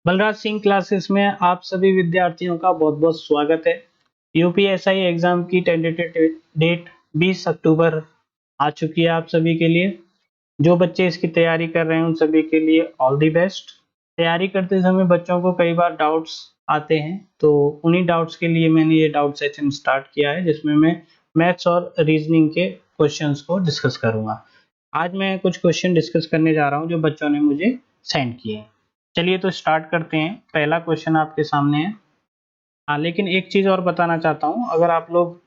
Balraj Singh classes में आप सभी विद्यार्थियों का बहुत बहुत स्वागत है। यूपीएसआई एग्जाम की टेंटेटिव डेट 20 अक्टूबर आ चुकी है आप सभी के लिए। जो बच्चे इसकी तैयारी कर रहे हैं उन सभी के लिए ऑल दी बेस्ट। तैयारी करते समय बच्चों को कई बार डाउट्स आते हैं, तो उन्हीं डाउट्स के लिए मैंने ये डाउट सेशन स्टार्ट किया है, जिसमें मैं मैथ्स और रीजनिंग के क्वेश्चंस को डिस्कस करूंगा। आज मैं कुछ क्वेश्चन डिस्कस करने जा रहा हूं जो बच्चों ने मुझे सेंड किए हैं। चलिए तो स्टार्ट करते हैं। पहला क्वेश्चन आपके सामने है। लेकिन एक चीज और बताना चाहता हूँ, अगर आप लोग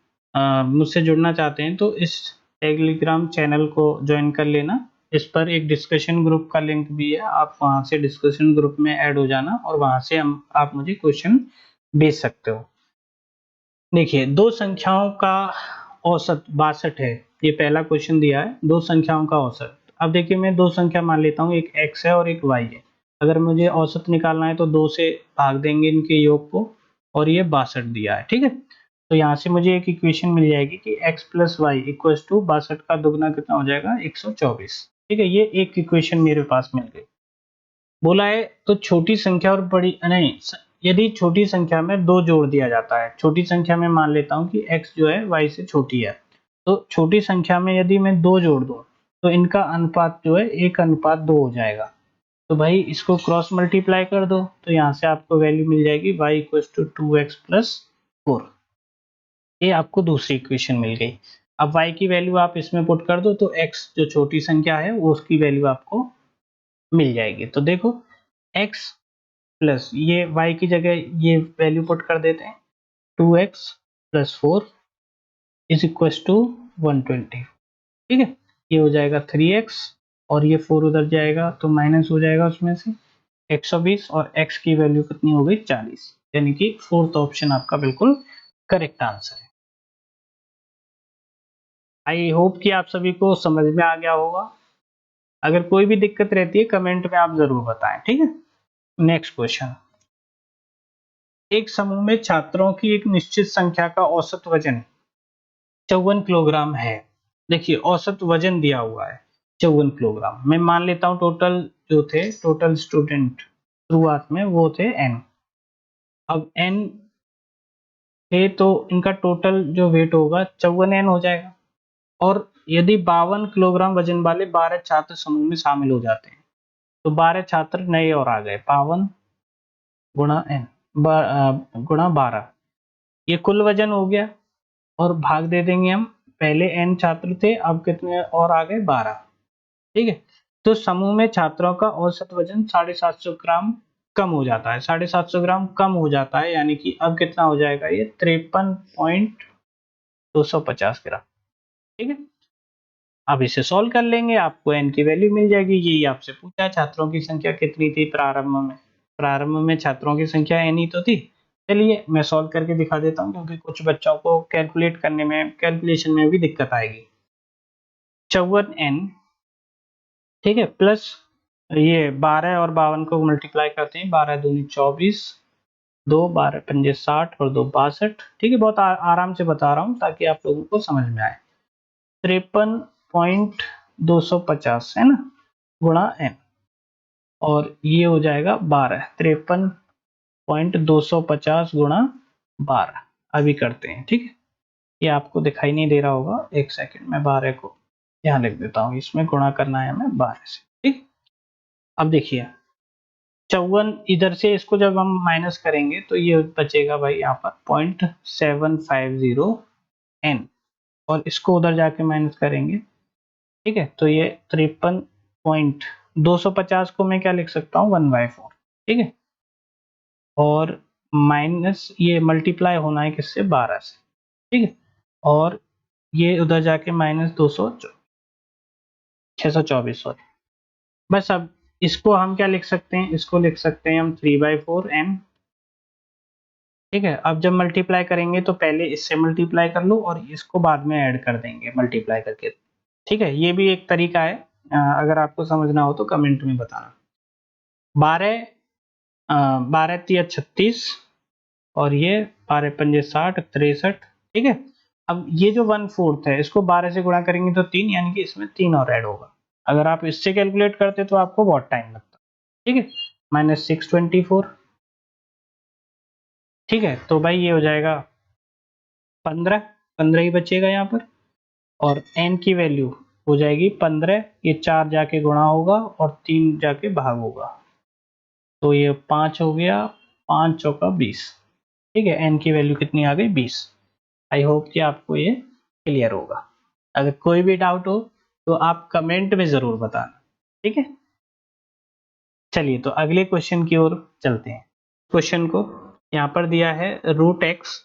मुझसे जुड़ना चाहते हैं तो इस टेलीग्राम चैनल को ज्वाइन कर लेना। इस पर एक डिस्कशन ग्रुप का लिंक भी है, आप वहां से डिस्कशन ग्रुप में ऐड हो जाना और वहां से आप मुझे क्वेश्चन भेज सकते हो। देखिए, दो संख्याओं का औसत 62 है। ये पहला क्वेश्चन दिया है, दो संख्याओं का औसत। अब देखिए, मैं दो संख्या मान लेता हूँ, एक x है और एक y है। अगर मुझे औसत निकालना है तो 2 से भाग देंगे इनके योग को, और ये 62 दिया है। ठीक है, तो यहाँ से मुझे एक इक्वेशन मिल जाएगी कि x plus y equal to 62 का दुगना कितना हो जाएगा, 124। ठीक है, ये एक इक्वेशन मेरे पास मिल गई। बोला है तो छोटी संख्या और बड़ी नहीं, यदि छोटी संख्या में 2 जोड़ दिया जाता है। छोटी संख्या में मान लेता हूं कि x जो है y से छोटी है, तो छोटी संख्या में यदि मैं 2 जोड़ दूं तो इनका अनुपात जो है 1:2 हो जाएगा। तो भाई इसको क्रॉस मल्टीप्लाई कर दो, तो यहाँ से आपको वैल्यू मिल जाएगी y equal to 2x plus 4। ये आपको दूसरी इक्वेशन मिल गई। अब y की वैल्यू आप इसमें पुट कर दो तो x जो छोटी संख्या है वो उसकी वैल्यू आपको मिल जाएगी। तो देखो, x प्लस ये y की जगह ये वैल्यू पुट कर देते हैं, 2x plus 4 is equal to 120। ठीक है, ये हो जाएगा 3x और ये 4 उधर जाएगा तो माइनस हो जाएगा उसमें से 120, और x की वैल्यू कितनी हो गई, 40। यानी कि फोर्थ ऑप्शन आपका बिल्कुल करेक्ट आंसर है। आई होप कि आप सभी को समझ में आ गया होगा। अगर कोई भी दिक्कत रहती है कमेंट में आप जरूर बताएं। ठीक है, नेक्स्ट क्वेश्चन। एक समूह में छात्रों की एक निश्चित संख्या का औसत वजन 54 किलोग्राम है। देखिए, औसत वजन दिया हुआ है 54 किलोग्राम। मैं मान लेता हूं टोटल जो थे, टोटल स्टूडेंट शुरुआत में वो थे n। अब n थे तो इनका टोटल जो वेट होगा 54n हो जाएगा। और यदि 52 किलोग्राम वजन वाले 12 छात्र समूह में शामिल हो जाते हैं, तो 12 छात्र नए और आ गए, 52 गुणा n गुणा 12, ये कुल वजन हो गया। और भाग दे देंगे हम, पहले n छात्र थे, अब कितने और आ गए, 12। ठीक है, तो समूह में छात्रों का औसत वजन 750 ग्राम कम हो जाता है। 750 ग्राम कम हो जाता है, यानी कि अब कितना हो जाएगा, ये 53.250 ग्राम। ठीक है, अब इसे सॉल्व कर लेंगे, आपको n की वैल्यू मिल जाएगी। यही आपसे पूछा है, छात्रों की संख्या कितनी थी प्रारंभ में। प्रारंभ में छात्रों की संख्या n ही तो थी। चलिए मैं सॉल्व करके दिखा देता हूँ, क्योंकि कुछ बच्चों को कैलकुलेट करने में, कैलकुलेशन में भी दिक्कत आएगी। 54n, ठीक है, प्लस ये 12 और 52 को मल्टीप्लाई करते हैं, 12 दूनी 24, 2 12 पंजे 60 और 2 62। ठीक है, बहुत आराम से बता रहा हूँ ताकि आप लोगों को समझ में आए। 53.250 है ना, गुणा n, और ये हो जाएगा 12। 53.250 गुणा 12। अभी करते हैं। ठीक है, ये आपको दिखाई नहीं दे रहा होगा, एक सेकंड में 12 को यहाँ लिख देता हूँ, इसमें गुणा करना है हमें 12 से। ठीक, अब देखिए 54, इधर से इसको जब हम माइनस करेंगे तो ये बचेगा भाई यहाँ पर 0.750 n, और इसको उधर जाके माइनस करेंगे। ठीक है, तो ये 53.250 को मैं क्या लिख सकता हूँ, 1/4। ठीक है, और माइनस ये मल्टीप्लाई होना है किससे, 12 से। ठीक है, और ये उधर जाके माइनस 624, सॉरी। बस अब इसको हम क्या लिख सकते हैं, इसको लिख सकते हैं हम 3/4n। ठीक है, अब जब मल्टीप्लाई करेंगे तो पहले इससे मल्टीप्लाई कर लो और इसको बाद में ऐड कर देंगे मल्टीप्लाई करके। ठीक है, ये भी एक तरीका है। अगर आपको समझना हो तो कमेंट में बताना। 12 12 तिया 36, और ये 12 पंजे 60, 63। ठीक है, अब ये जो 1/4 है इसको 12 से गुणा करेंगे तो 3, यानी कि इसमें 3 और ऐड होगा। अगर आप इससे कैलकुलेट करते तो आपको बहुत टाइम लगता। ठीक है, माइनस 624। ठीक है, तो भाई ये हो जाएगा 15, 15 ही बचेगा यहाँ पर। और n की वैल्यू हो जाएगी 15, ये 4 जाके गुणा होगा और 3 जाके भाग होगा, तो ये 5 हो गया, 5 चौका 20। ठीक है, n की वैल्यू कितनी आ गई, 20। आई होप कि आपको ये क्लियर होगा। अगर कोई भी डाउट हो तो आप कमेंट में जरूर बताना। ठीक है, चलिए तो अगले क्वेश्चन की ओर चलते हैं। क्वेश्चन को यहाँ पर दिया है root x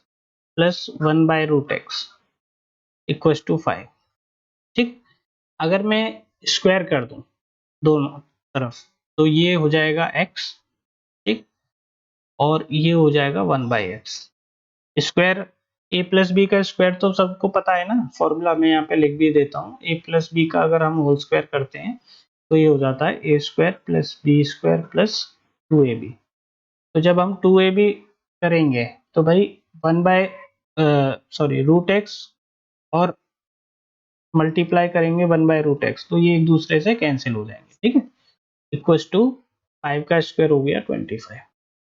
plus 1/√x equal to 5। ठीक, अगर मैं स्क्वायर कर दूं दोनों तरफ तो ये हो जाएगा x। ठीक, और ये हो जाएगा 1/x square. a plus b का स्क्वायर तो सबको पता है ना, फॉर्मूला मैं यहाँ पे लिख भी देता हूँ। a प्लस बी का अगर हम होल स्क्वायर करते हैं तो ये हो जाता है a square plus b square plus 2ab। तो जब हम 2ab करेंगे तो भाई रूट एक्स और मल्टीप्लाई करेंगे 1/√x, तो ये एक दूसरे से कैंसिल हो जाएंगे। ठीक है, इक्वल्स टू 5 का स्क्वायर हो गया 25।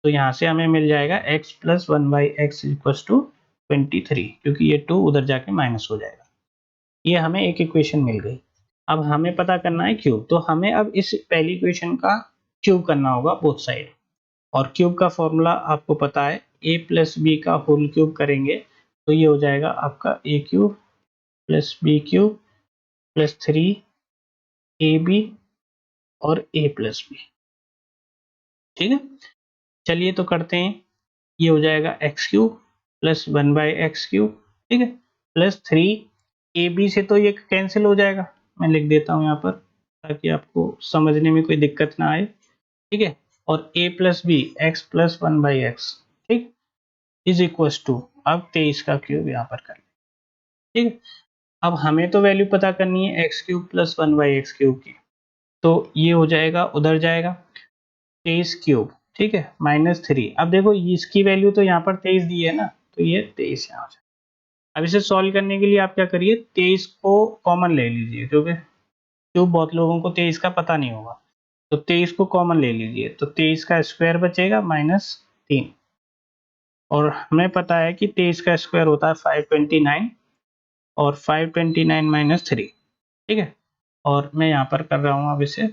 तो यहाँ से हमें मिल जाएगा x plus 1/x equals to 23, क्योंकि ये 2 उधर जाके माइनस हो जाएगा। ये हमें एक इक्वेशन मिल गई। अब हमें पता करना है क्यूब, तो हमें अब इस पहली इक्वेशन का क्यूब करना होगा बोथ साइड। और क्यूब का फॉर्मूला आपको पता है, a प्लस बी का होल क्यूब करेंगे तो ये हो जाएगा आपका a cube plus b cube plus 3ab और a प्लस बी। ठीक है, चलिए तो करते हैं। ये हो जाएगा x cube plus 1/x cube. ठीक है, प्लस 3ab से तो ये कैंसिल हो जाएगा, मैं लिख देता हूँ यहाँ पर ताकि आपको समझने में कोई दिक्कत ना आए। ठीक है, और a plus b x plus 1/x, ठीक, इज इक्वल टू, अब 23 का क्यूब यहाँ पर कर। ठीक है, अब हमें तो वैल्यू पता करनी है x cube plus 1/x cube की, तो ये हो जाएगा उधर जाएगा 23 क्यूब। ठीक है, -3। अब देखो इसकी वैल्यू तो यहाँ पर 23 दी है ना, तो ये 23 यहाँ हो जाए। अब इसे सॉल्व करने के लिए आप क्या करिए, 23 को कॉमन ले लीजिए, क्योंकि क्यों बहुत लोगों को 23 का पता नहीं होगा। तो 23 को कॉमन ले लीजिए, तो 23 का स्क्वायर बचेगा -3। और हमें पता है कि 23 का स्क्वायर होता है 529, और 529 -3। ठीक है, और मैं यहाँ पर कर रहा हूँ अब इसे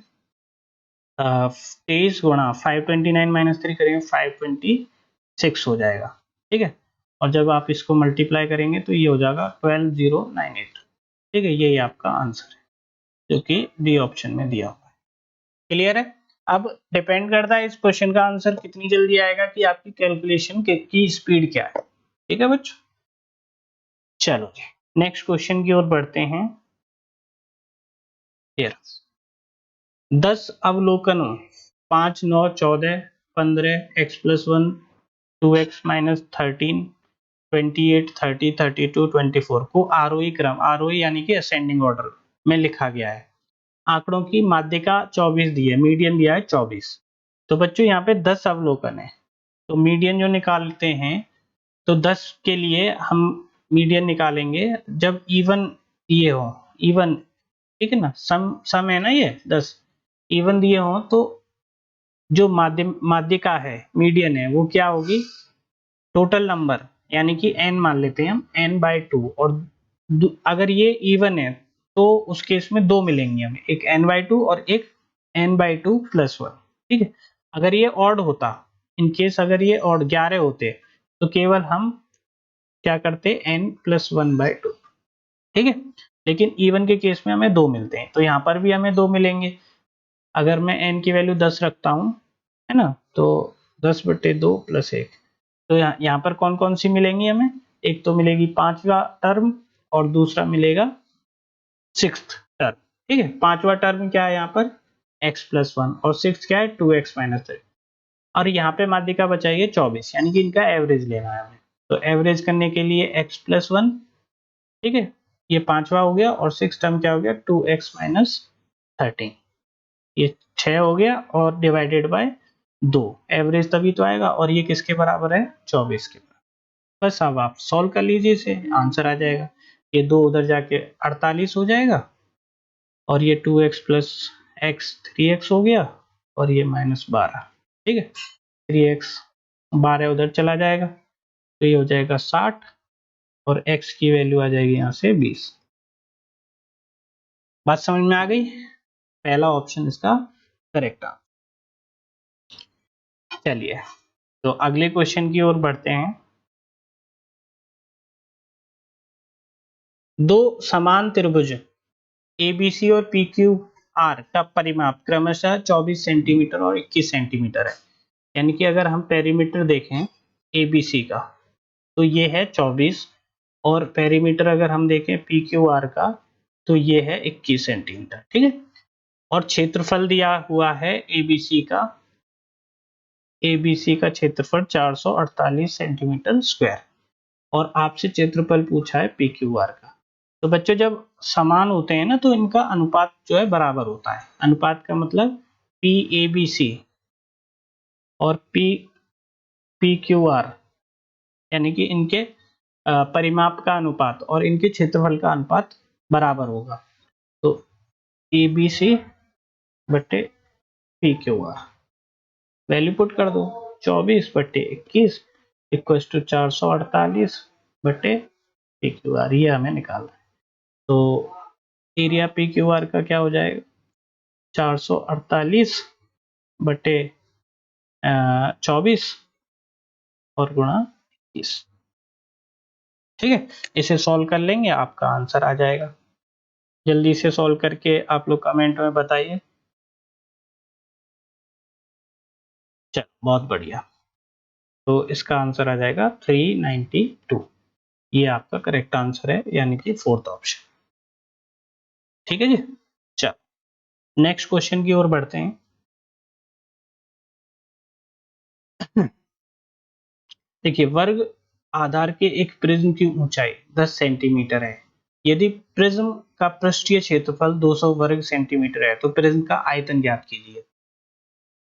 23 गुणा 529 -3 करेंगे 526 हो जाएगा। ठीक है, और जब आप इसको मल्टीप्लाई करेंगे तो ये हो जाएगा 12098। ठीक है, यही आपका आंसर है जो कि डी ऑप्शन में दिया हुआ है। क्लियर है? अब डिपेंड करता है इस क्वेश्चन का आंसर कितनी जल्दी आएगा कि आपकी कैलकुलेशन की स्पीड क्या है। ठीक है बच्चों, चलो जी नेक्स्ट क्वेश्चन की ओर बढ़ते हैं। 10 अवलोकनों 5, 9, 14, 15, x प्लस 1, 2x माइनस 13, 28, 30, 32, 24 को आरोही क्रम, आरोही यानी कि असेंडिंग ऑर्डर में लिखा गया है। आंकड़ों की माध्यिका 24 दी है, मीडियन दिया है 24। तो बच्चों यहाँ पे 10 अवलोकन है, तो मीडियन जो निकालते हैं तो 10 के लिए हम मीडियन निकालेंगे जब इवन ये हो, इवन। ठीक है ना, सम है ना, ये 10 इवन दिए हो तो जो माध्यिका है, मीडियन है, वो क्या होगी, टोटल नंबर, यानी कि n मान लेते हैं हम n/2। और अगर ये इवन है तो उस केस में दो मिलेंगे हमें, एक n/2 और एक n/2 + 1। ठीक है, अगर ये ऑड होता, इन केस अगर ये ऑड 11 होते तो केवल हम क्या करते, n + 1/2। ठीक है, लेकिन इवन के केस में हमें दो मिलते हैं, तो यहाँ पर भी हमें दो मिलेंगे। अगर मैं n की वैल्यू 10 रखता हूँ, है ना, तो 10/2 + 1, तो यहाँ पर कौन कौन सी मिलेंगी हमें, एक तो मिलेगी 5वां टर्म और दूसरा मिलेगा 6th टर्म। ठीक है, 5वां टर्म क्या है यहाँ पर x + 1 और 6th क्या है 2x - 3। और यहाँ पे माध्यिका बचाइए 24, यानी कि इनका एवरेज लेना है हमें। तो एवरेज करने के लिए x + 1, ठीक है, ये 5वां हो गया, और 6th टर्म क्या हो गया 2x - 13, ये 6 हो गया और डिवाइडेड बाय 2, एवरेज तभी तो आएगा, और ये किसके बराबर है 24 के बराबर। बस अब आप सॉल्व कर लीजिए इसे, आंसर आ जाएगा। ये 2 उधर जाके 48 हो जाएगा, और ये 2x + x 3x हो गया, और ये -12। ठीक है, 3x 12 उधर चला जाएगा तो ये हो जाएगा 60 और x की वैल्यू आ जाएगी यहाँ से 20। बात समझ में आ गई? पहला ऑप्शन इसका करेक्ट है। चलिए तो अगले क्वेश्चन की ओर बढ़ते हैं। दो समान त्रिभुज एबीसी और पीक्यूआर का परिमाप क्रमशः 24 सेंटीमीटर और 21 सेंटीमीटर है। यानी कि अगर हम पेरीमीटर देखें एबीसी का तो ये है 24 और पेरीमीटर अगर हम देखें पीक्यूआर का तो ये है 21 सेंटीमीटर। ठीक है, और क्षेत्रफल दिया हुआ है एबीसी का क्षेत्रफल 448 सेंटीमीटर स्क्वायर और आपसे क्षेत्रफल पूछा है पीक्यूआर का। तो बच्चों जब समान होते हैं ना तो इनका अनुपात जो है बराबर होता है। अनुपात का मतलब पी ए बी सी और पी क्यू आर यानी कि इनके परिमाप का अनुपात और इनके क्षेत्रफल का अनुपात बराबर होगा। तो ए बी सी बटे P Q R value put कर दो 24 बटे 21 इक्वल टू 448 बटे पी क्यू आर, ये हमें निकालना है। तो एरिया पी क्यू आर का क्या हो जाएगा 448 बटे 24 और गुणा 21। ठीक है, इसे सॉल्व कर लेंगे आपका आंसर आ जाएगा। जल्दी से सॉल्व करके आप लोग कमेंट में बताइए। चलो बहुत बढ़िया, तो इसका आंसर आ जाएगा 392। ये आपका करेक्ट आंसर है यानी कि फोर्थ ऑप्शन। ठीक है जी, चलो नेक्स्ट क्वेश्चन की ओर बढ़ते हैं। देखिए वर्ग आधार के एक प्रिज्म की ऊंचाई 10 सेंटीमीटर है। यदि प्रिज्म का पृष्ठीय क्षेत्रफल 200 वर्ग सेंटीमीटर है तो प्रिज्म का आयतन ज्ञात कीजिए।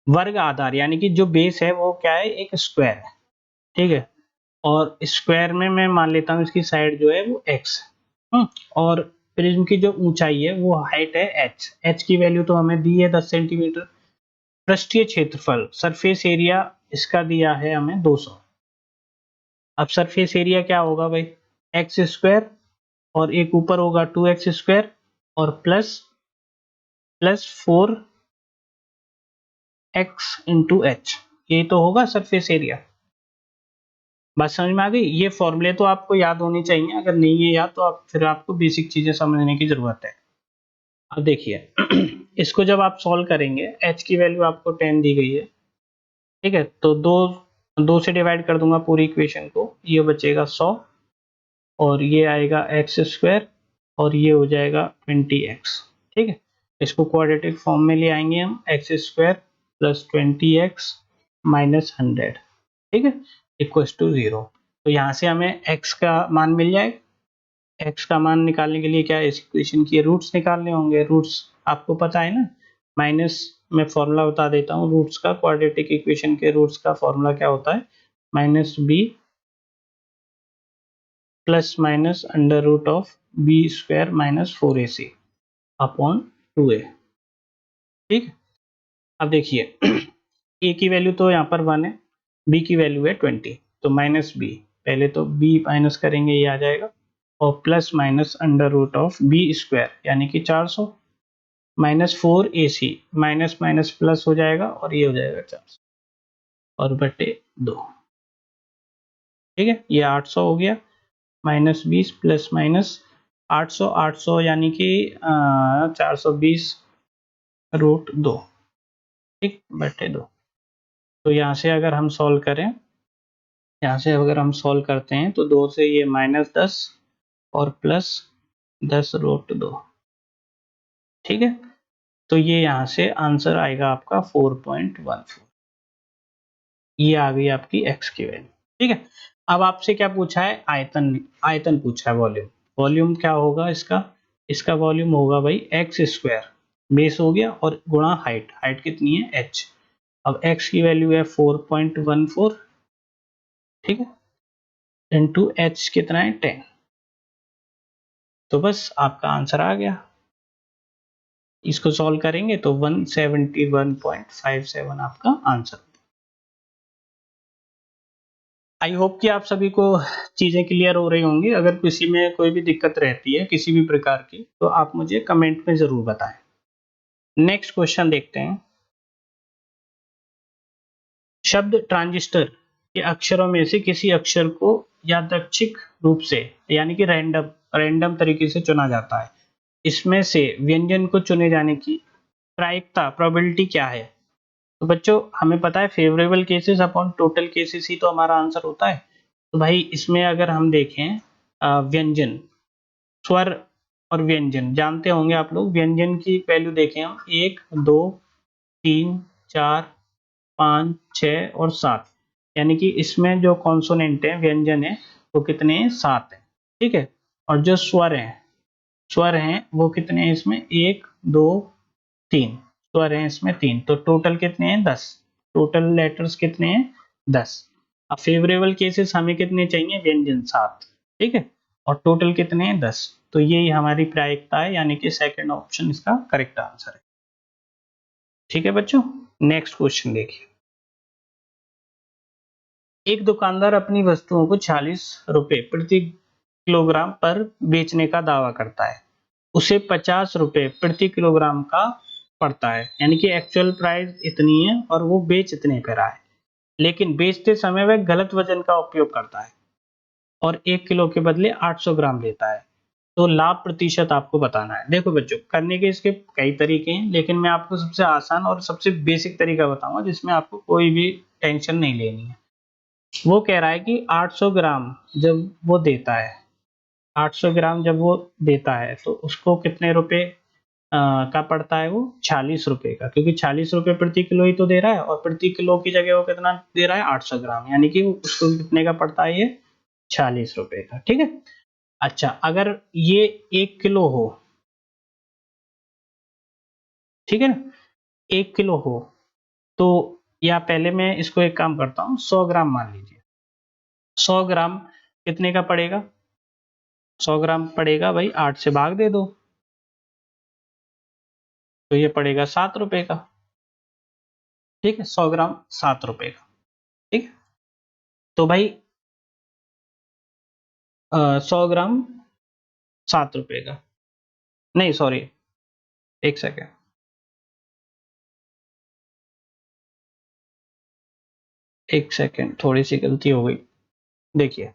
वर्ग आधार यानी कि जो बेस है वो क्या है एक स्क्वायर है। ठीक है, और स्क्वायर में मैं मान लेता हूँ इसकी साइड जो है वो x और प्रिज्म की जो ऊंचाई है वो हाइट है h की वैल्यू तो हमें दी है 10 सेंटीमीटर। पृष्ठीय क्षेत्रफल सरफेस एरिया इसका दिया है हमें 200। अब सरफेस एरिया क्या होगा भाई एक्स स्क्वायर और एक ऊपर होगा 2x स्क्वायर और plus plus 4x into H, ये तो होगा सरफेस एरिया। बात समझ में आ गई? ये फॉर्मूले तो आपको याद होनी चाहिए, अगर नहीं है याद तो आप फिर आपको बेसिक चीजें समझने की जरूरत है। अब देखिए इसको जब आप सॉल्व करेंगे h की वैल्यू आपको 10 दी गई है। ठीक है, तो दो से डिवाइड कर दूंगा पूरी इक्वेशन को, ये बचेगा 100 और ये आएगा एक्स स्क्वायर और ये हो जाएगा 20x। ठीक है, इसको क्वाड्रेटिक फॉर्म में ले आएंगे हम x square plus 20x minus 100। ठीक है, इक्वल्स टू 0। तो यहाँ से हमें x का मान मिल जाएगा। x का मान निकालने के लिए क्या इस इक्वेशन के रूट्स निकालने होंगे। रूट्स आपको पता है ना, माइनस मैं फॉर्मूला बता देता हूँ रूट्स का। क्वाड्रेटिक इक्वेशन के रूट्स का फॉर्मूला क्या होता है minus b plus minus under root of b square minus 4ac upon 2a। ठीक है, अब देखिए a की वैल्यू तो यहाँ पर 1 है, b की वैल्यू है 20, तो माइनस b, पहले तो b माइनस करेंगे ये आ जाएगा और plus minus under root of b square यानी कि 400 minus 4ac minus minus plus हो जाएगा और ये हो जाएगा 400 और बटे 2। ठीक है, ये 800 हो गया माइनस 20 प्लस माइनस 800 800 यानी कि 420 रूट 2। ठीक, बटे 2। तो यहाँ से अगर हम सॉल्व करें, यहाँ से अगर हम सॉल्व करते हैं तो 2 से ये माइनस 10 और प्लस 10 रूट 2। ठीक है, तो ये यहाँ से आंसर आएगा आपका 4.14। ये आ गई आपकी x की वैल्यू। ठीक है, अब आपसे क्या पूछा है आयतन, आयतन पूछा है वॉल्यूम। वॉल्यूम क्या होगा इसका, इसका वॉल्यूम होगा भाई एक्स स्क्वायर बेस हो गया और गुणा हाइट, हाइट कितनी है h। अब x की वैल्यू है 4.14। ठीक है, इंटू h कितना है 10। तो बस आपका आंसर आ गया। इसको सॉल्व करेंगे तो 171.57 आपका आंसर। आई होप कि आप सभी को चीज़ें क्लियर हो रही होंगी। अगर किसी में कोई भी दिक्कत रहती है किसी भी प्रकार की, तो आप मुझे कमेंट में ज़रूर बताएँ। नेक्स्ट क्वेश्चन देखते हैं। शब्द ट्रांजिस्टर के अक्षरों में से किसी अक्षर को यादृच्छिक रूप से यानी कि रैंडम तरीके से चुना जाता है। इसमें से व्यंजन को चुने जाने की प्रायिकता प्रोबेबिलिटी क्या है? तो बच्चों हमें पता है favourable cases upon total cases ही तो हमारा आंसर होता है। तो भाई इसमें अगर हम देखें व्यंजन, स्वर और व्यंजन जानते होंगे आप लोग। व्यंजन की वैल्यू देखें हम 1, 2, 3, 4, 5, 6 और 7, यानी कि इसमें जो कॉन्सोनेंट है व्यंजन है वो कितने हैं? 7 है। ठीक है। और जो स्वर हैं वो कितने हैं इसमें? 1, 2, 3 स्वर हैं इसमें 3, तो टोटल कितने हैं? 10। टोटल लेटर्स कितने हैं? 10। अब फेवरेबल केसेस हमें कितने चाहिए? व्यंजन 7। ठीक है। और टोटल कितने हैं? 10। तो यही हमारी प्रायिकता है, यानी कि सेकंड ऑप्शन इसका करेक्ट आंसर है। ठीक है बच्चों, नेक्स्ट क्वेश्चन देखिए। एक दुकानदार अपनी वस्तुओं को 46 रुपए प्रति किलोग्राम पर बेचने का दावा करता है। उसे 50 रुपए प्रति किलोग्राम का पड़ता है, यानी कि एक्चुअल प्राइस इतनी है और वो बेच इतने पे रहा है। लेकिन बेचते समय वह गलत वजन का उपयोग करता है और 1 किलो के बदले 800 ग्राम लेता है। तो लाभ प्रतिशत आपको बताना है। देखो बच्चों, करने के इसके कई तरीके हैं, लेकिन मैं आपको सबसे आसान और सबसे बेसिक तरीका बताऊंगा जिसमें आपको कोई भी टेंशन नहीं लेनी है। वो कह रहा है कि 800 ग्राम जब वो देता है, 800 ग्राम जब वो देता है तो उसको कितने रुपए का पड़ता है? वो 46 रुपए का, क्योंकि 46 रुपए प्रति किलो ही तो दे रहा है और प्रति किलो की जगह वो कितना दे रहा है? 800 ग्राम, यानी कि उसको कितने का पड़ता है? ये 46 रुपए का। ठीक है। अच्छा, अगर ये 1 किलो हो, ठीक है ना, 1 किलो हो तो, या पहले मैं इसको एक काम करता हूँ, 100 ग्राम मान लीजिए। 100 ग्राम कितने का पड़ेगा? 100 ग्राम पड़ेगा भाई 8 से भाग दे दो, तो ये पड़ेगा 7 रुपए का। ठीक है, 100 ग्राम 7 रुपए का। ठीक है। तो भाई 100 ग्राम 7 रुपए का, नहीं सॉरी, एक सेकेंड, एक सेकेंड, थोड़ी सी गलती हो गई। देखिए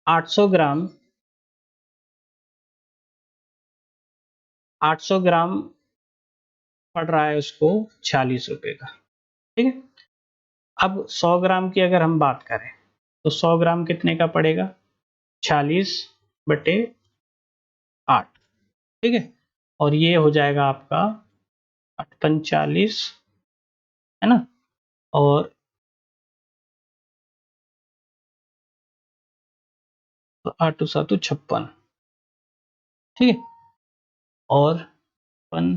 800 ग्राम, 800 ग्राम पड़ रहा है उसको 46 रुपए का। ठीक है। अब 100 ग्राम की अगर हम बात करें तो 100 ग्राम कितने का पड़ेगा? 46 बटे 8। ठीक है। और ये हो जाएगा आपका 8 पंचालीस, है ना, और 8 7 56। ठीक है। और पन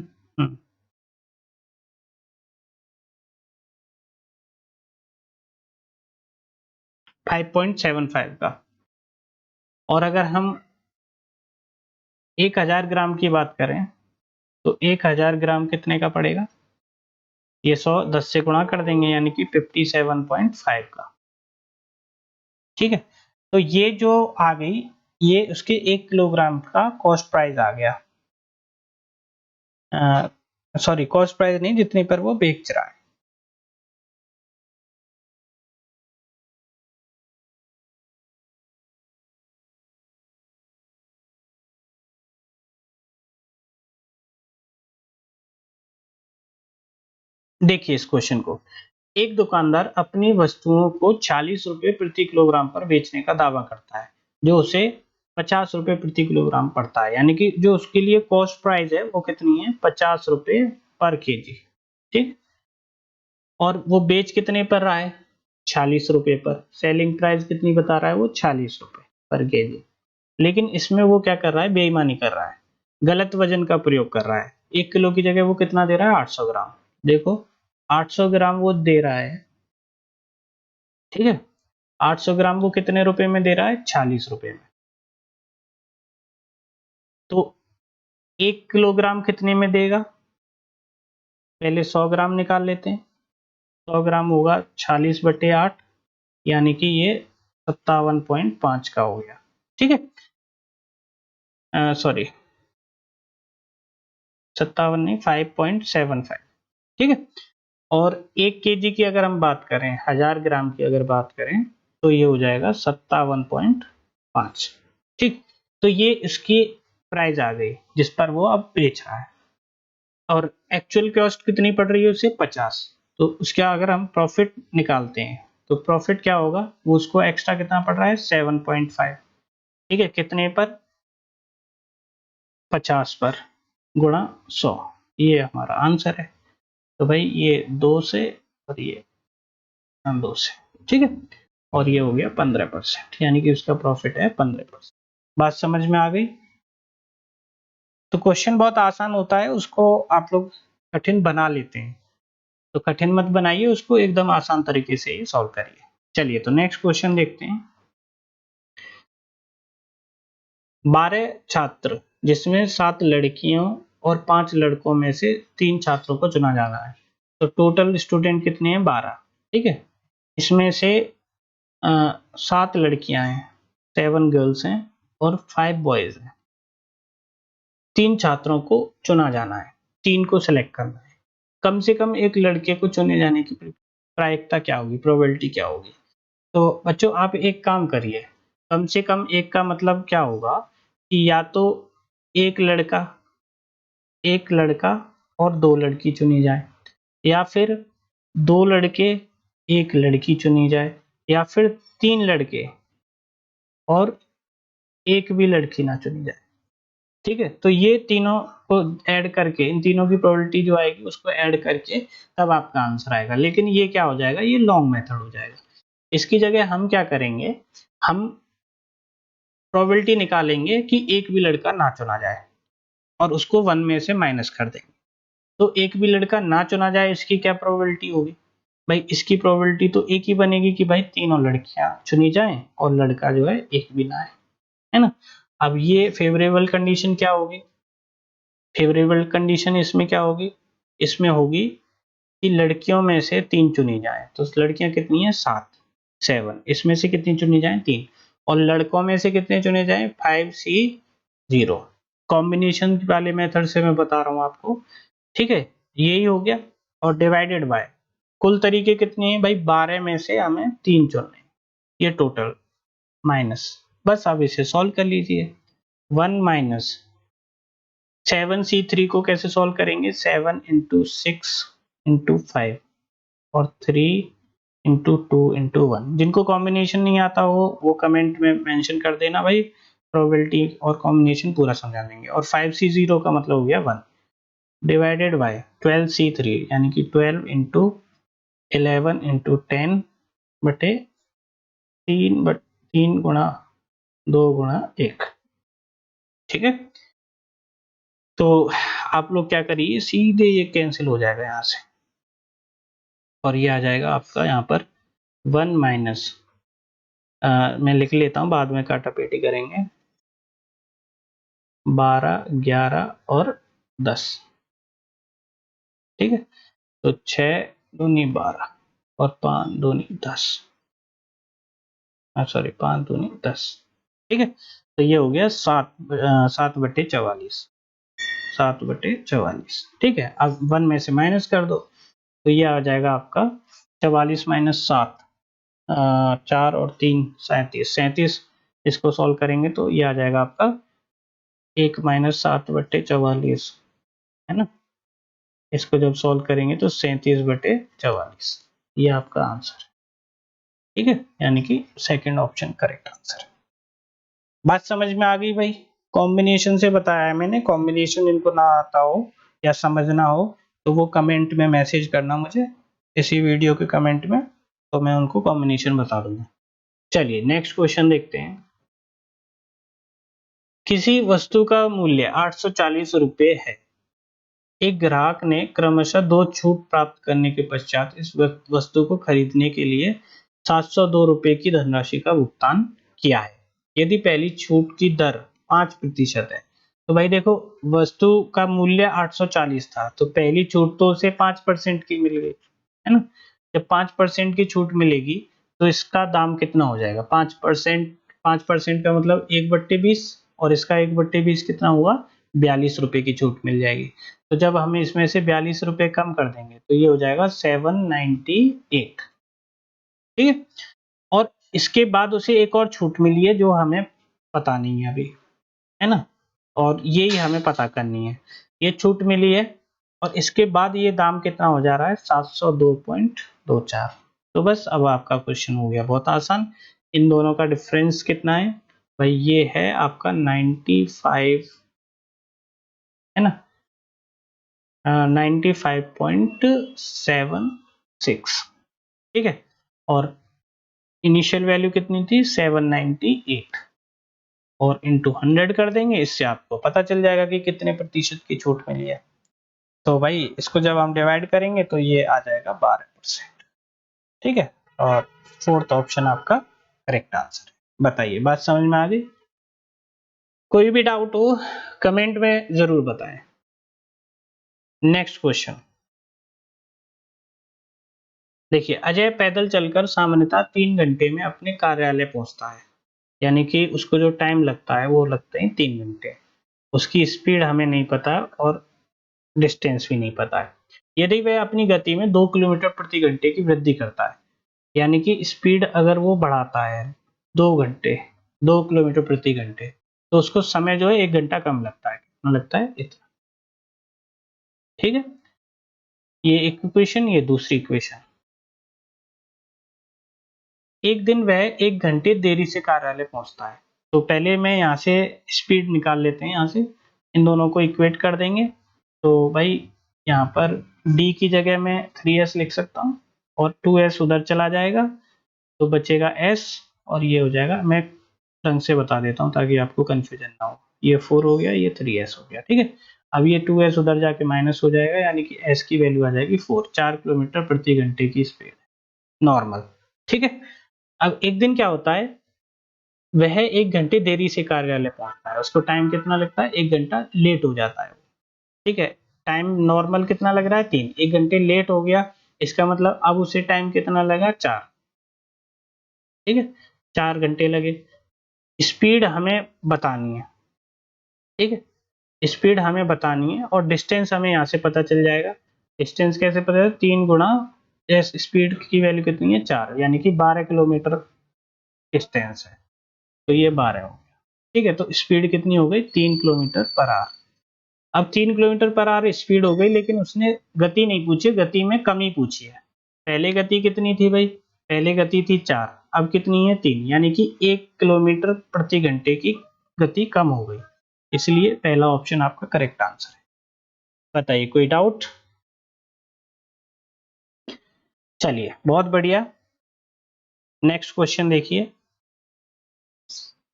5.75 का। और अगर हम 1000 ग्राम की बात करें तो 1000 ग्राम कितने का पड़ेगा? ये 100 10 से गुणा कर देंगे, यानी कि 57.5 का। ठीक है। तो ये जो आ गई, ये उसके 1 किलोग्राम का कॉस्ट प्राइस आ गया। सॉरी, कॉस्ट प्राइस नहीं, जितने पर वो बेच रहा है। देखिए इस क्वेश्चन को, एक दुकानदार अपनी वस्तुओं को 40 रुपए प्रति किलोग्राम पर बेचने का दावा करता है, जो उसे 50 रुपए प्रति किलोग्राम पड़ता है, यानी कि जो उसके लिए कॉस्ट प्राइस है वो कितनी है? 50 रुपए पर केजी। ठीक। और वो बेच कितने पर रहा है? 46 रुपए पर। सेलिंग प्राइस कितनी बता रहा है वो? 46 रुपए पर केजी। लेकिन इसमें वो क्या कर रहा है? बेईमानी कर रहा है, गलत वजन का प्रयोग कर रहा है। 1 किलो की जगह वो कितना दे रहा है? 800 ग्राम। देखो 800 ग्राम वो दे रहा है, ठीक है, 800 ग्राम वो कितने रुपए में दे रहा है? 46 रुपए में। तो 1 किलोग्राम कितने में देगा? पहले 100 ग्राम निकाल लेते हैं। 100 ग्राम होगा 46/8, यानी कि ये 57.5 का हो गया। ठीक है, सॉरी 57 नहीं, 5.75। ठीक है, और 1 kg की अगर हम बात करें, 1000 ग्राम की अगर बात करें, तो ये हो जाएगा 57.5। ठीक, तो ये इसकी प्राइस आ गई जिस पर वो अब बेच रहा है, और एक्चुअल कॉस्ट कितनी पड़ रही है उसे 50। तो उसका अगर हम प्रॉफिट निकालते हैं तो प्रॉफिट क्या होगा, वो उसको एक्स्ट्रा कितना पड़ रहा है 7.5। ठीक है, कितने पर, 50 पर गुणा 100, ये हमारा आंसर है। तो भाई ये 2 से और ये 2 से, ठीक है, और ये हो गया 15%, यानी कि उसका प्रॉफिट है 15%। बात समझ में आ गई? तो क्वेश्चन बहुत आसान होता है, उसको आप लोग कठिन बना लेते हैं, तो कठिन मत बनाइए उसको, एकदम आसान तरीके से ही सॉल्व करिए। चलिए तो नेक्स्ट क्वेश्चन देखते हैं। 12 छात्र, जिसमें 7 लड़कियों और 5 लड़कों में से 3 छात्रों को चुना जाना है, तो टोटल स्टूडेंट कितने हैं, 12। ठीक है, इसमें से 7 लड़कियां हैं, 7 गर्ल्स हैं और 5 बॉयज हैं। 3 छात्रों को चुना जाना है, 3 को सिलेक्ट करना है। कम से कम एक लड़के को चुने जाने की प्रायिकता क्या होगी, प्रोबेबिलिटी क्या होगी? तो बच्चों आप एक काम करिए, कम से कम एक का मतलब क्या होगा कि या तो एक लड़का और 2 लड़की चुनी जाए, या फिर 2 लड़के 1 लड़की चुनी जाए, या फिर 3 लड़के और 1 भी लड़की ना चुनी जाए। ठीक है, तो ये तीनों को ऐड करके, इन तीनों की प्रोबेबिलिटी जो आएगी उसको ऐड करके तब आपका आंसर आएगा। लेकिन ये क्या हो जाएगा, ये लॉन्ग मेथड हो जाएगा। इसकी जगह हम क्या करेंगे, हम प्रोबेबिलिटी निकालेंगे कि एक भी लड़का ना चुना जाए और उसको 1 में से माइनस कर देंगे। तो एक भी लड़का ना चुना जाए, इसकी क्या प्रोबेबिलिटी होगी भाई, इसकी प्रोबेबिलिटी तो एक ही बनेगी कि भाई तीनों लड़कियां चुनी जाएं और लड़का जो है एक भी ना है ना। अब ये फेवरेबल कंडीशन क्या होगी, फेवरेबल कंडीशन इसमें क्या होगी, इसमें होगी कि लड़कियों में से 3 चुनी जाए, तो लड़कियां कितनी है 7, 7, इसमें से कितनी चुनी जाए 3, और लड़कों में से कितने चुने जाए 5C0। कॉम्बिनेशन वाले मेथड से मैं बता रहा हूं आपको। ठीक है, यही हो गया, और डिवाइडेड बाय कुल तरीके कितने हैं भाई, 12 में से हमें 3 चुनने, ये टोटल माइनस, बस अब इसे सॉल्व कर लीजिए। 1 माइनस 7C3 को कैसे सॉल्व करेंगे, 7 इंटू 6 इंटू 5 और 3 इंटू 2 इंटू 1। जिनको कॉम्बिनेशन नहीं आता हो वो कमेंट में मेंशन कर देना भाई, प्रोबेबिलिटी और कॉम्बिनेशन पूरा समझा देंगे। और 5C0 का मतलब हो गया 1 डिवाइडेड बाय 12C3, यानी कि 12 इंटू 11 इंटू 10 बटे 3 गुणा 2 गुणा 1। ठीक है, तो आप लोग क्या करिए, सीधे ये कैंसिल हो जाएगा यहाँ से, और ये आ जाएगा आपका यहाँ पर 1 माइनस, मैं लिख लेता हूँ, बाद में काटापेटी करेंगे, 12, 11 और 10। ठीक है, तो 6 दूनी 12 और 5 दूनी 10, सॉरी 5 दूनी 10। ठीक है, तो ये हो गया 7/44, 7/44। ठीक है, अब 1 में से माइनस कर दो, तो ये आ जाएगा आपका 44 माइनस 7, 4 और 3 37, 37। इसको सॉल्व करेंगे तो ये आ जाएगा आपका 1 माइनस 7/44, है ना। इसको जब सॉल्व करेंगे तो 37/44, ये आपका आंसर है। ठीक है, यानी कि सेकंड ऑप्शन करेक्ट आंसर है। बात समझ में आ गई भाई? कॉम्बिनेशन से बताया है मैंने, कॉम्बिनेशन इनको ना आता हो या समझना हो तो वो कमेंट में मैसेज करना मुझे, इसी वीडियो के कमेंट में, तो मैं उनको कॉम्बिनेशन बता दूंगा। चलिए नेक्स्ट क्वेश्चन देखते हैं। किसी वस्तु का मूल्य 840 रुपये है। एक ग्राहक ने क्रमशः 2 छूट प्राप्त करने के पश्चात इस वस्तु को खरीदने के लिए 702 रुपये की धनराशि का भुगतान किया है। यदि पहली छूट की दर 5% है, तो भाई देखो वस्तु का मूल्य 840 था, तो पहली छूट तो उसे 5% की मिल गई, है ना। जब 5% की छूट मिलेगी तो इसका दाम कितना हो जाएगा? 5% का मतलब 1/20 और इसका 1/20 कितना हुआ? 42 रुपए की छूट मिल जाएगी। तो जब हम इसमें से 42 रुपए कम कर देंगे तो ये हो जाएगा 798। ठीक है, और इसके बाद उसे एक और छूट मिली है जो हमें पता नहीं है अभी, है ना, और यही हमें पता करनी है। ये छूट मिली है और इसके बाद ये दाम कितना हो जा रहा है? 702.24। तो बस अब आपका क्वेश्चन हो गया बहुत आसान। इन दोनों का डिफरेंस कितना है भाई? ये है आपका 95, है ना, 95.76। ठीक है, और इनिशियल वैल्यू कितनी थी? 798 और इंटू 100 कर देंगे, इससे आपको पता चल जाएगा कि कितने प्रतिशत की छूट मिली है। तो भाई इसको जब हम डिवाइड करेंगे तो ये आ जाएगा 12%। ठीक है, और फोर्थ ऑप्शन आपका करेक्ट आंसर है। बताइए, बात समझ में आ गई? कोई भी डाउट हो कमेंट में जरूर बताएं। नेक्स्ट क्वेश्चन देखिए, अजय पैदल चलकर सामान्यतः 3 घंटे में अपने कार्यालय पहुंचता है, यानी कि उसको जो टाइम लगता है वो लगते हैं 3 घंटे। उसकी स्पीड हमें नहीं पता और डिस्टेंस भी नहीं पता है। यदि वह अपनी गति में 2 किलोमीटर प्रति घंटे की वृद्धि करता है, यानी कि स्पीड अगर वो बढ़ाता है 2 किलोमीटर प्रति घंटे, तो उसको समय जो है 1 घंटा कम लगता है। कितना लगता है? इतना। ठीक है, ये एक इक्वेशन, ये दूसरी इक्वेशन। एक दिन वह 1 घंटे देरी से कार्यालय पहुंचता है। तो पहले मैं यहाँ से स्पीड निकाल लेते हैं, यहाँ से इन दोनों को इक्वेट कर देंगे। तो भाई यहाँ पर d की जगह मैं 3s लिख सकता हूँ और 2s उधर चला जाएगा तो बचेगा s, और ये हो जाएगा, मैं ढंग से बता देता हूँ ताकि आपको कंफ्यूजन ना हो। ये 4 हो गया, ये 3s हो गया। ठीक है, अब ये 2s उधर जाके माइनस हो जाएगा, यानी कि s की वैल्यू आ जाएगी 4 किलोमीटर प्रति घंटे की स्पीड नॉर्मल। ठीक है, अब एक दिन क्या होता है, वह 1 घंटे देरी से कार्यालय पहुंचता है, उसको टाइम कितना लगता है? 1 घंटा लेट हो जाता है। ठीक है, टाइम नॉर्मल कितना लग रहा है? 3, 1 घंटे लेट हो गया, इसका मतलब अब उसे टाइम कितना लगा? 4। ठीक है, 4 घंटे लगे। स्पीड हमें बतानी है। ठीक है, स्पीड हमें बतानी है और डिस्टेंस हमें यहाँ से पता चल जाएगा। डिस्टेंस कैसे पता चलेगा? 3 गुना स्पीड की वैल्यू कितनी है? 4, यानी कि 12 किलोमीटर डिस्टेंस है, तो ये 12 हो गया। ठीक है, तो स्पीड कितनी हो गई? 3 किलोमीटर पर आवर। अब 3 किलोमीटर पर आवर स्पीड हो गई, लेकिन उसने गति नहीं पूछी, गति में कमी पूछी है। पहले गति कितनी थी भाई? पहले गति थी 4, अब कितनी है? 3, यानी कि 1 किलोमीटर प्रति घंटे की गति कम हो गई, इसलिए पहला ऑप्शन आपका करेक्ट आंसर है। बताइए, कोई डाउट? चलिए, बहुत बढ़िया। नेक्स्ट क्वेश्चन देखिए,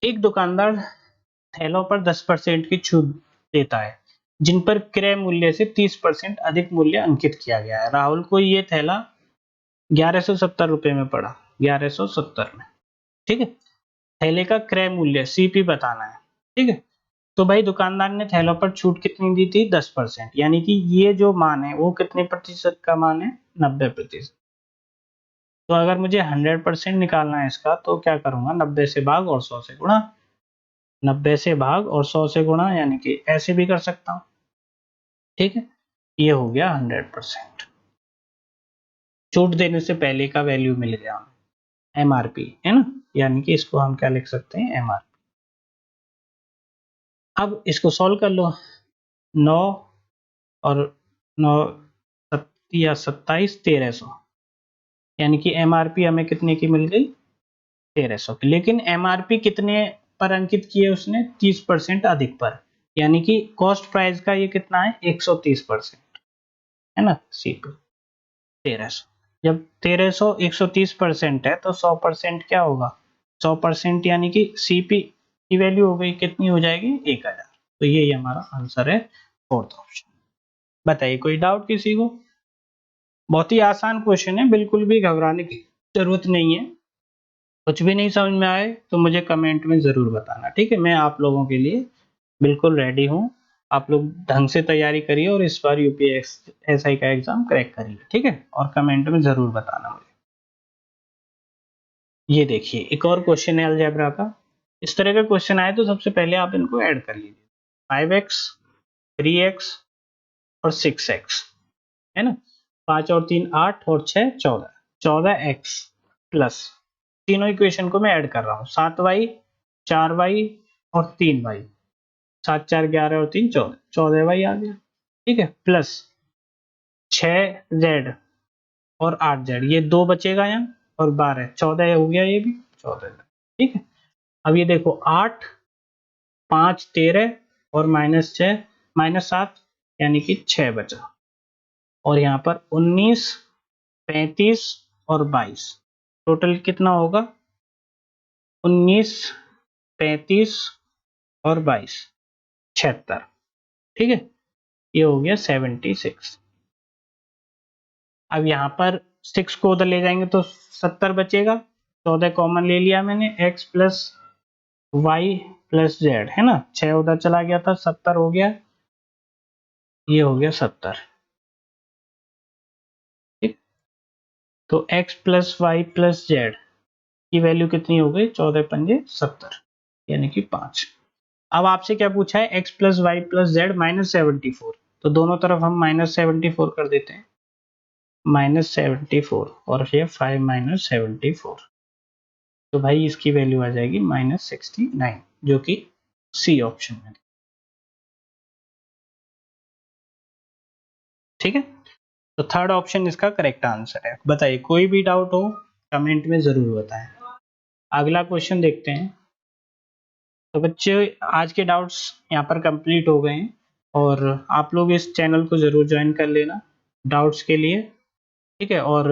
एक दुकानदार थैलों पर 10% की छूट देता है जिन पर क्रय मूल्य से 30% अधिक मूल्य अंकित किया गया है। राहुल को ये थैला 1170 रुपए में पड़ा, 1170 में। ठीक है, थैले का क्रय मूल्य सीपी बताना है। ठीक है, तो भाई दुकानदार ने थैलों पर छूट कितनी दी थी? 10%, यानी कि ये जो मान है वो कितने प्रतिशत का मान है? 90%। तो अगर मुझे 100% निकालना है इसका, तो क्या करूंगा? 90 से भाग और 100 से गुणा। 90 से भाग और 100 से गुणा, यानी कि ऐसे भी कर सकता हूँ। ठीक है, ये हो गया 100%। छूट देने से पहले का वैल्यू मिल गया हमें, एमआरपी, है ना, यानी कि इसको हम क्या लिख सकते हैं? एमआरपी। अब इसको सॉल्व कर लो। 9 और 9 या 27, 1300, यानी कि एमआरपी हमें कितने की मिल गई? 1300 की। लेकिन एमआरपी कितने पर अंकित किए उसने? 30% अधिक पर, यानी कि कॉस्ट प्राइस का ये कितना है? 130%, है ना, सीपी 1300। जब 1300 130% है तो 100% क्या होगा? 100% यानी कि सीपी की वैल्यू हो गई, कितनी हो जाएगी? 1000। तो यही हमारा आंसर है, फोर्थ ऑप्शन। बताइए, कोई डाउट किसी को? बहुत ही आसान क्वेश्चन है, बिल्कुल भी घबराने की जरूरत नहीं है। कुछ भी नहीं समझ में आए तो मुझे कमेंट में जरूर बताना। ठीक है, मैं आप लोगों के लिए बिल्कुल रेडी हूँ। आप लोग ढंग से तैयारी करिए और इस बार यूपीएसआई का एग्जाम क्रैक करिए, ठीक है, और कमेंट में जरूर बताना मुझे। ये देखिए एक और क्वेश्चन है अलजेब्रा का। इस तरह का क्वेश्चन आए तो सबसे पहले आप इनको ऐड कर लीजिए, 5x 3x और 6x, है ना, 5 और 3 8 और 6 14, 14x प्लस, तीनों इक्वेशन को मैं ऐड कर रहा हूँ, 7y 4y और 3y, 7 4 11 और 3 14, 14y आ गया, ठीक है, प्लस 6z और 8z, ये 2 बचेगा यहाँ, और 12 14 हो गया, ये भी 14, ठीक है। अब ये देखो 8 5 13 और -6 -7 यानी कि 6 बचा, और यहाँ पर 19 35 और 22, टोटल कितना होगा, 19 35 और 22 76, ठीक है, ये हो गया 76। अब यहाँ पर 6 को उधर ले जाएंगे तो 70 बचेगा, 14 कॉमन ले लिया मैंने, x plus y plus z, है ना, 6 उधर चला गया था, 70 हो गया, ये हो गया 70, ठीक। तो x plus y plus z की वैल्यू कितनी हो गई, 14 पंजे 70 यानी कि 5। अब आपसे क्या पूछा है, x plus y plus z -74, तो दोनों तरफ हम -74 कर देते हैं, -74 और ये 5 -74, तो भाई इसकी वैल्यू आ जाएगी -69, जो कि सी ऑप्शन में, ठीक है। तो थर्ड ऑप्शन इसका करेक्ट आंसर है। बताइए कोई भी डाउट हो कमेंट में जरूर बताएं। अगला क्वेश्चन देखते हैं। तो बच्चे आज के डाउट्स यहाँ पर कंप्लीट हो गए हैं, और आप लोग इस चैनल को जरूर ज्वाइन कर लेना डाउट्स के लिए, ठीक है, और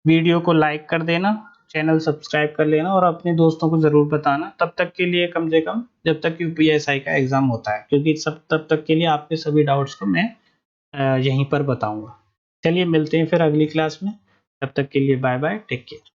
वीडियो को लाइक कर देना, चैनल सब्सक्राइब कर लेना, और अपने दोस्तों को जरूर बताना, तब तक के लिए कम से कम जब तक यूपीएसआई का एग्जाम होता है, क्योंकि सब तब तक के लिए आपके सभी डाउट्स को मैं यहीं पर बताऊंगा। चलिए मिलते हैं फिर अगली क्लास में, तब तक के लिए बाय बाय, टेक केयर।